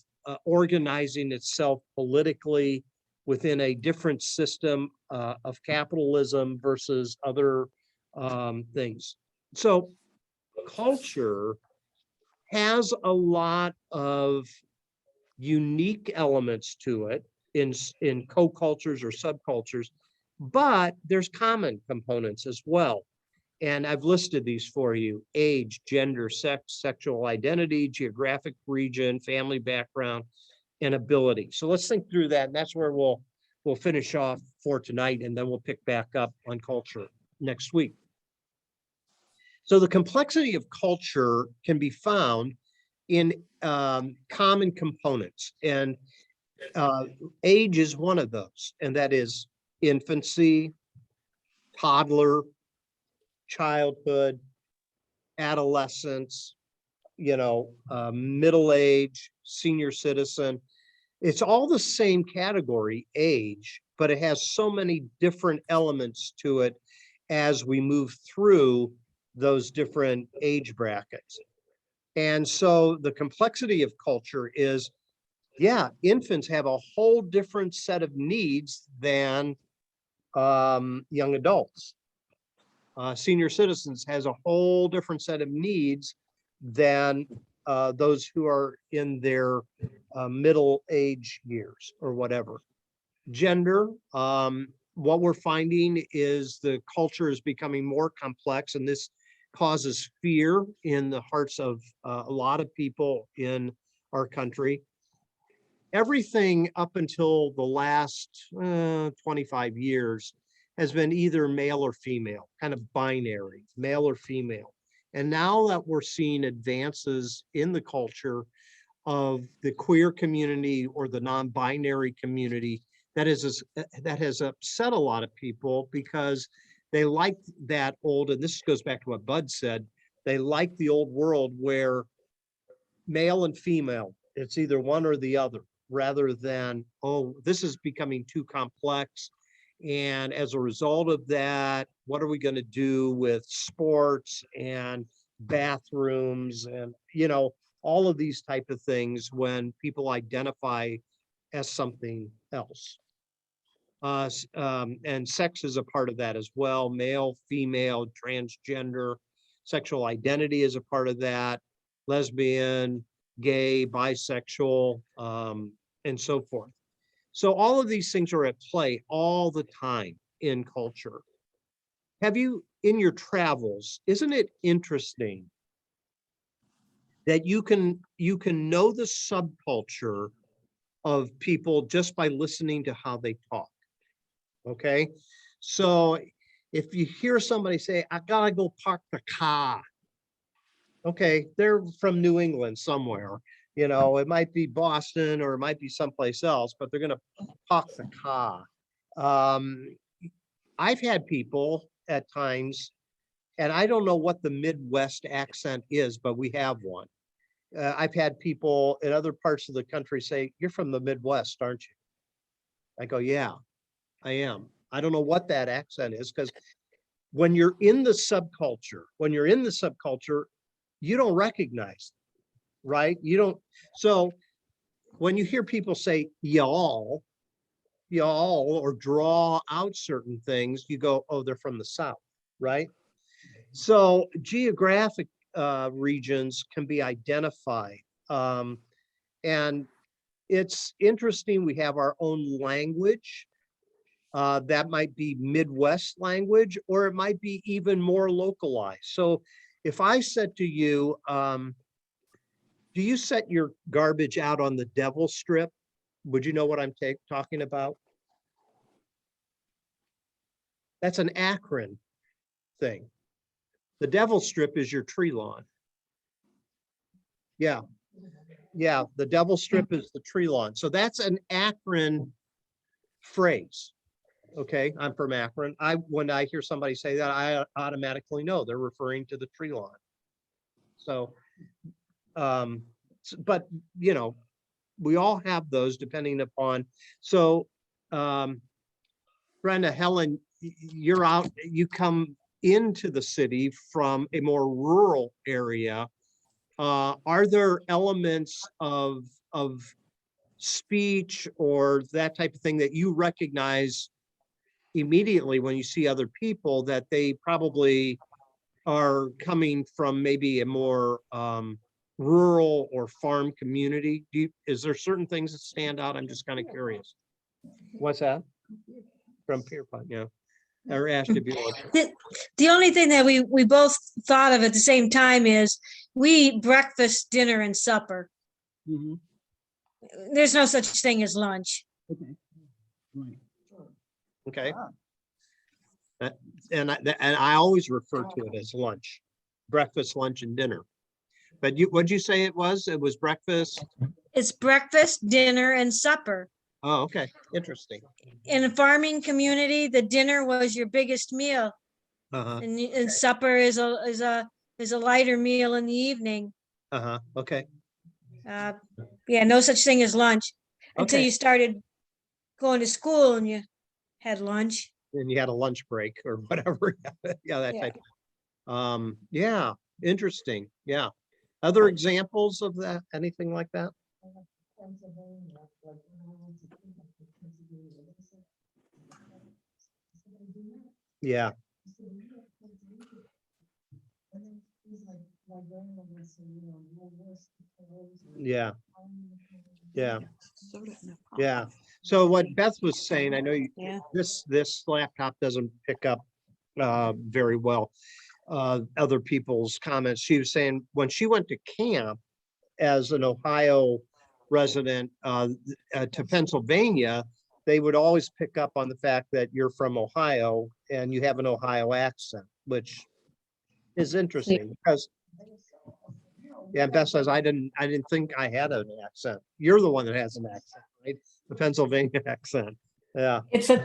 organizing itself politically within a different system of capitalism versus other things. So culture has a lot of unique elements to it in co-cultures or subcultures, but there's common components as well. And I've listed these for you: age, gender, sex, sexual identity, geographic region, family background, and ability. So let's think through that. And that's where we'll finish off for tonight, and then we'll pick back up on culture next week. So the complexity of culture can be found in common components, and age is one of those, and that is infancy, toddler, childhood, adolescence, middle age, senior citizen. It's all the same category, age, but it has so many different elements to it as we move through those different age brackets. And so the complexity of culture is, yeah, infants have a whole different set of needs than young adults. Senior citizens has a whole different set of needs than those who are in their middle age years or whatever. Gender, what we're finding is the culture is becoming more complex, and this causes fear in the hearts of a lot of people in our country. Everything up until the last 25 years has been either male or female, kind of binary, male or female. And now that we're seeing advances in the culture of the queer community or the non-binary community, that has upset a lot of people because they like that old, and this goes back to what Bud said, they like the old world where male and female, it's either one or the other, rather than, oh, this is becoming too complex. And as a result of that, what are we going to do with sports and bathrooms and, all of these type of things when people identify as something else? And sex is a part of that as well. Male, female, transgender, sexual identity is a part of that. Lesbian, gay, bisexual, and so forth. So all of these things are at play all the time in culture. Have you, in your travels, isn't it interesting that you can know the subculture of people just by listening to how they talk? Okay, so if you hear somebody say, I gotta go park the car, okay, they're from New England somewhere. It might be Boston or it might be someplace else, but they're going to park the car. I've had people at times, and I don't know what the Midwest accent is, but we have one. I've had people in other parts of the country say, you're from the Midwest, aren't you? I go, yeah, I am. I don't know what that accent is, because when you're in the subculture, you don't recognize, right? You don't. So when you hear people say y'all, or draw out certain things, you go, oh, they're from the South, right? So geographic regions can be identified. And it's interesting, we have our own language. That might be Midwest language, or it might be even more localized. So if I said to you, do you set your garbage out on the Devil Strip? Would you know what I'm talking about? That's an Akron thing. The Devil Strip is your tree lawn. Yeah. Yeah, the Devil Strip is the tree lawn. So that's an Akron phrase. Okay, I'm from Akron. When I hear somebody say that, I automatically know they're referring to the tree lawn. So, but we all have those depending upon. So, Brenda, Helen, you're out. You come into the city from a more rural area, are there elements of speech or that type of thing that you recognize immediately when you see other people that they probably are coming from maybe a more rural or farm community? Is there certain things that stand out? I'm just kind of curious. What's that? From Pierpont, yeah. Or Ashton Bureau. The only thing that we both thought of at the same time is we eat breakfast, dinner, and supper. Mhm. There's no such thing as lunch. Okay. And I always refer to it as lunch, breakfast, lunch, and dinner. But what'd you say it was? It was breakfast? It's breakfast, dinner, and supper. Oh, okay, interesting. In a farming community, the dinner was your biggest meal, Uh-huh, and supper is a lighter meal in the evening. okay, Yeah, no such thing as lunch until Okay. you started going to school and you had lunch. and you had a lunch break or whatever. Yeah, that Yeah. type. Yeah, interesting, yeah. Other examples of that, anything like that? Yeah. Yeah, yeah, yeah. So what Beth was saying, I know Yeah. this laptop doesn't pick up very well other people's comments. She was saying when she went to camp as an Ohio resident to Pennsylvania, they would always pick up on the fact that you're from Ohio and you have an Ohio accent, which is interesting because yeah, Beth says I didn't think I had an accent. You're the one that has an accent, right? The Pennsylvania accent. Yeah. It's a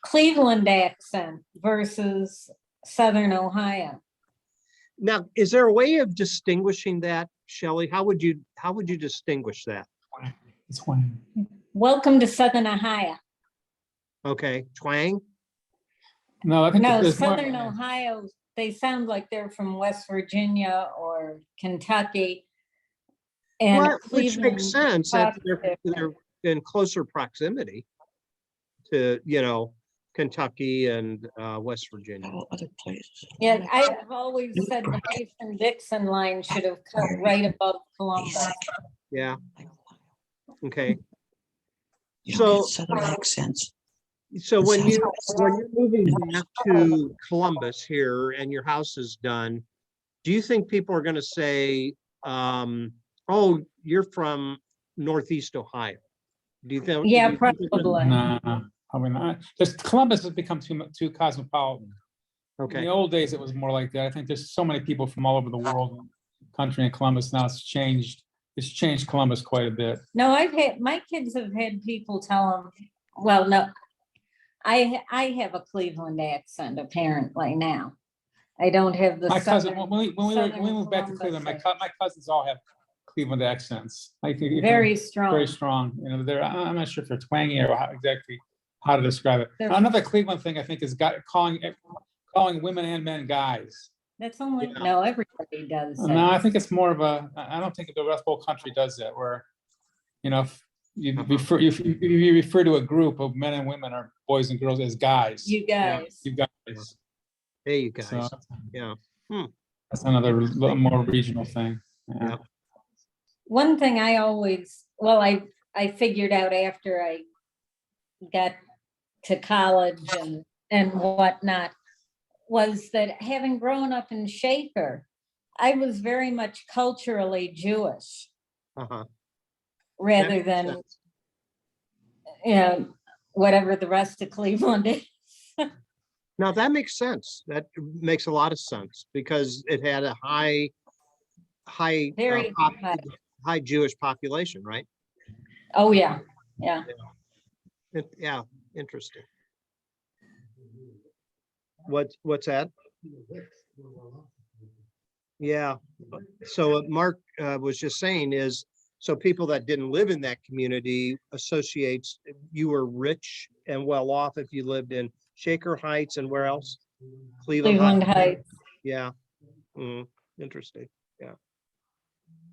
Cleveland accent versus Southern Ohio. Now, is there a way of distinguishing that, Shelley? How would you distinguish that? It's one. Welcome to Southern Ohio. Okay, twang. No, I think No, there's more- Southern Ohio, they sound like they're from West Virginia or Kentucky. And Well, which makes Cleveland sense that talks they're different. in closer proximity to, Kentucky and West Virginia. Other places. Yeah, I've always said the Mason-Dixon line should have cut right above Columbus. Yeah, okay. You don't get So- Southern accents. So when you're moving back to Columbus here and your house is done, do you think people are gonna say, oh, you're from Northeast Ohio? Do you think? Yeah, do you think they're gonna- probably. No, probably not. Just Columbus has become too cosmopolitan. In Okay, the old days, it was more like that. I think there's so many people from all over the world, country and Columbus now. It's changed Columbus quite a bit. No, my kids have had people tell them, well, no, I have a Cleveland accent apparently now. I don't have the My cousin, Southern. when we Southern moved back to Columbus Cleveland, my cousins all have Cleveland accents. I think Very strong. very strong. I'm not sure if they're twangy or exactly how to describe it. They're- Another Cleveland thing I think is calling women and men guys. That's only, Yeah. no, everybody does No, that. I think it's more of I don't think the whole country does that, where, if you refer to a group of men and women or boys and girls as guys. You guys. You guys. hey, you guys, So yeah. that's another more regional thing. Yeah. One thing I always, well, I figured out after I got to college and whatnot, was that having grown up in Shaker, I was very much culturally Jewish Uh-huh. rather makes than, sense. whatever the rest of Cleveland is. Now, that makes sense. That makes a lot of sense because it had a high Very high. high Jewish population, right? Oh, yeah, yeah. Yeah, interesting. What's that? Yeah, so what Mark was just saying is, so people that didn't live in that community associates you were rich and well off if you lived in Shaker Heights and where else? Cleveland Heights. Yeah. Interesting. Yeah.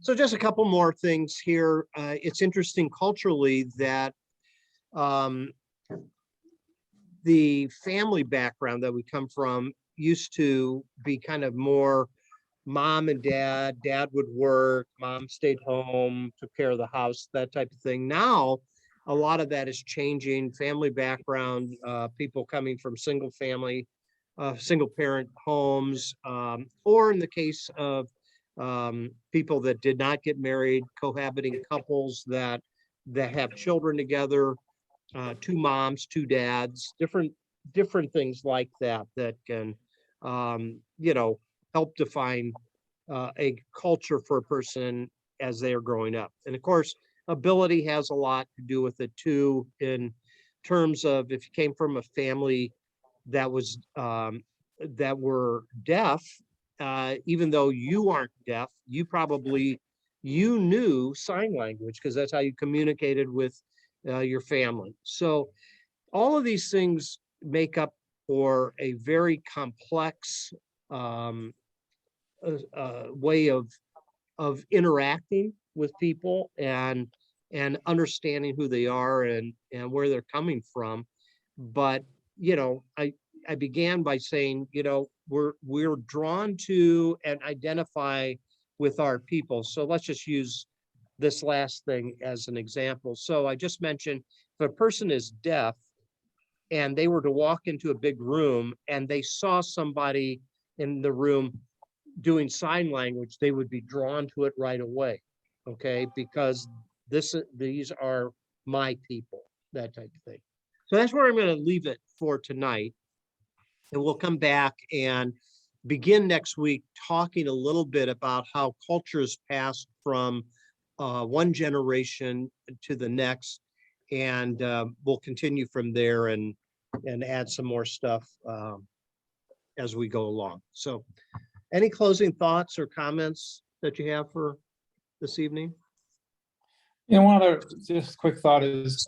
So just a couple more things here. It's interesting culturally that the family background that we come from used to be kind of more mom and dad. Dad would work, mom stayed home, took care of the house, that type of thing. Now, a lot of that is changing. Family background, people coming from single parent homes, or in the case of people that did not get married, cohabiting couples that have children together, two moms, two dads, different things like that can help define a culture for a person as they are growing up. And of course, ability has a lot to do with it too, in terms of if you came from a family that was that were deaf, even though you aren't deaf, you knew sign language because that's how you communicated with your family. So all of these things make up for a very complex way of interacting with people and understanding who they are and where they're coming from. But I began by saying, we're drawn to and identify with our people. So let's just use this last thing as an example. So I just mentioned if a person is deaf and they were to walk into a big room and they saw somebody in the room doing sign language, they would be drawn to it right away. Okay, because these are my people, that type of thing. So that's where I'm going to leave it for tonight. And we'll come back and begin next week talking a little bit about how cultures pass from one generation to the next. And we'll continue from there and add some more stuff as we go along. So any closing thoughts or comments that you have for this evening? One other just quick thought is,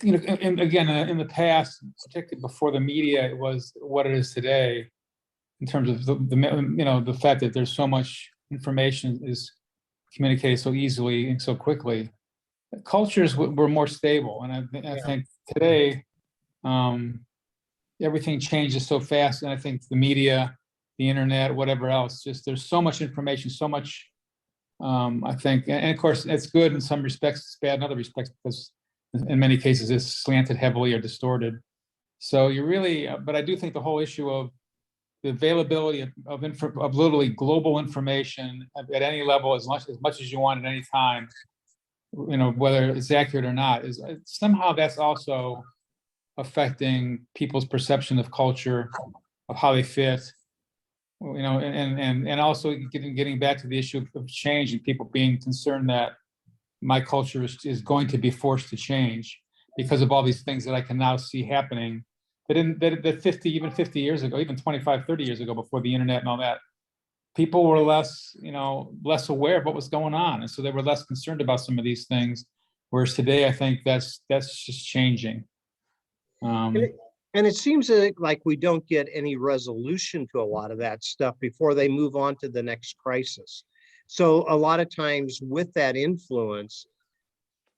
and again, in the past, particularly before the media, it was what it is today, in terms of the fact that there's so much information is communicated so easily and so quickly. Cultures were more stable, and I think today everything changes so fast, and I think the media, the internet, whatever else, just there's so much information, so much. I think, and of course, it's good in some respects, it's bad in other respects, because in many cases it's slanted heavily or distorted. So you really, but I do think the whole issue of the availability of literally global information at any level, as much as you want at any time, whether it's accurate or not, is somehow that's also affecting people's perception of culture, of how they fit. And also getting back to the issue of change and people being concerned that my culture is going to be forced to change because of all these things that I can now see happening that 50 years ago, even 25, 30 years ago, before the internet and all that, people were less aware of what was going on. And so they were less concerned about some of these things. Whereas today, I think that's just changing. And it seems like we don't get any resolution to a lot of that stuff before they move on to the next crisis. So a lot of times with that influence,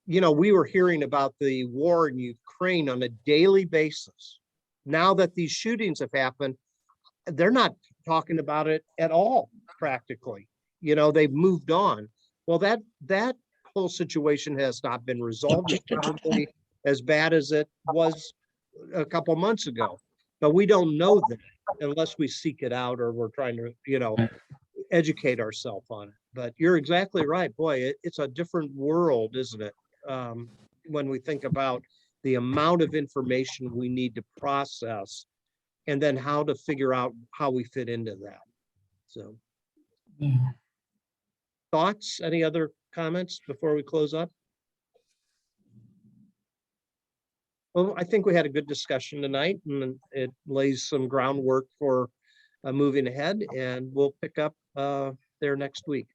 we were hearing about the war in Ukraine on a daily basis. Now that these shootings have happened, they're not talking about it at all, practically. They've moved on. Well, that whole situation has not been resolved. It's probably as bad as it was a couple months ago, but we don't know that unless we seek it out or we're trying to, educate ourselves on it. But you're exactly right. Boy, it's a different world, isn't it? When we think about the amount of information we need to process and then how to figure out how we fit into that. So, thoughts? Any other comments before we close up? Well, I think we had a good discussion tonight, and it lays some groundwork for moving ahead, and we'll pick up there next week.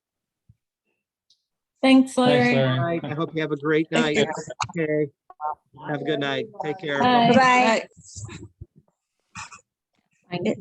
Thanks, Larry. Thanks, All right, I hope you have a great night. Okay. Have a good night. Take care. Bye. Bye. I know.